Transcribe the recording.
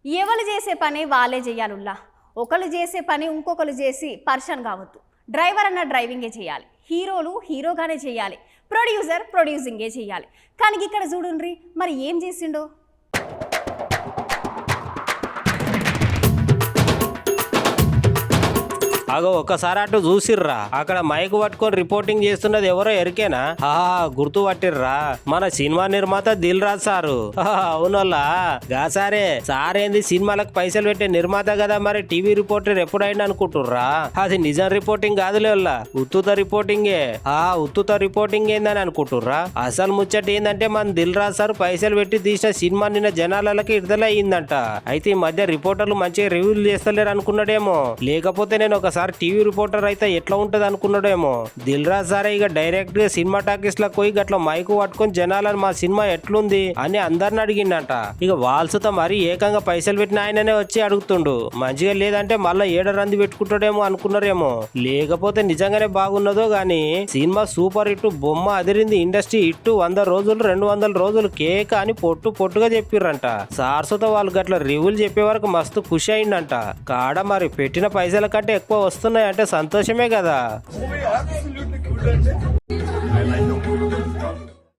ఎవరు చేసే పని వాళ్ళే చేయాలుల్లా. ఒకరు చేసే పని ఇంకొకరు చేసి పర్షన్ కావద్దు. డ్రైవర్ అన్న డ్రైవింగే చేయాలి, హీరోలు హీరోగానే చేయాలి, ప్రొడ్యూసర్ ప్రొడ్యూసింగే చేయాలి. కానీ ఇక్కడ చూడుండ్రి, మరి ఏం చేసిండో. అగో ఒక్కసారి అటు చూసిర్రా, అక్కడ మైక్ పట్టుకొని రిపోర్టింగ్ చేస్తున్నది ఎవరో ఎరికేనా? గుర్తు పట్టిర్రా, మన సినిమా నిర్మాత దిల్ రాజు సారు. అవునోళ్ళా గాసారే సారేంది, సినిమాలకు పైసలు పెట్టే నిర్మాత కదా, మరి టీవీ రిపోర్టర్ ఎప్పుడైనా అనుకుంటుర్రా? అది నిజం రిపోర్టింగ్ కాదులే, ఉత్తుత రిపోర్టింగే. ఉత్తుత రిపోర్టింగ్ ఏందని అనుకుంటుర్రా? అసలు ముచ్చట ఏందంటే మన దిల్ రాజు సార్ పైసలు పెట్టి తీసిన సినిమా నిన్న జనాలకి విడుదల అయ్యిందంట. అయితే ఈ మధ్య రిపోర్టర్లు మంచిగా రివ్యూలు చేస్తలేరు అనుకున్నాడేమో, లేకపోతే నేను ఒకసారి టీవీ రిపోర్టర్ అయితే ఎట్లా ఉంటది అనుకున్నాడేమో. దిల్ రాజు సారే ఇక డైరెక్ట్ గా సినిమా టాకీస్ లకు పోయి గట్ల మైకు పట్టుకొని జనాలను మా సినిమా ఎట్లుంది అని అందరిని అడిగిండంట. ఇక వాల్సుతో మరి ఏకంగా పైసలు పెట్టిన ఆయననే వచ్చి అడుగుతుండు. మంచిగా లేదంటే మళ్ళా ఏడరంది పెట్టుకుంటాడేమో అనుకున్నారేమో, లేకపోతే నిజంగానే బాగున్నదో గాని సినిమా సూపర్ హిట్, బొమ్మ అదిరింది, ఇండస్ట్రీ హిట్, 100 రోజులు 200 రోజులు కేక్ అని పొట్టుగా చెప్పిర్రంట. సార్సుతో వాళ్ళు గట్ల రివ్యూలు చెప్పే వరకు మస్తు ఖుషి అయిందంట. కాడ మరి పెట్టిన పైసల కంటే ఎక్కువ వస్తున్నాయంటే సంతోషమే కదా.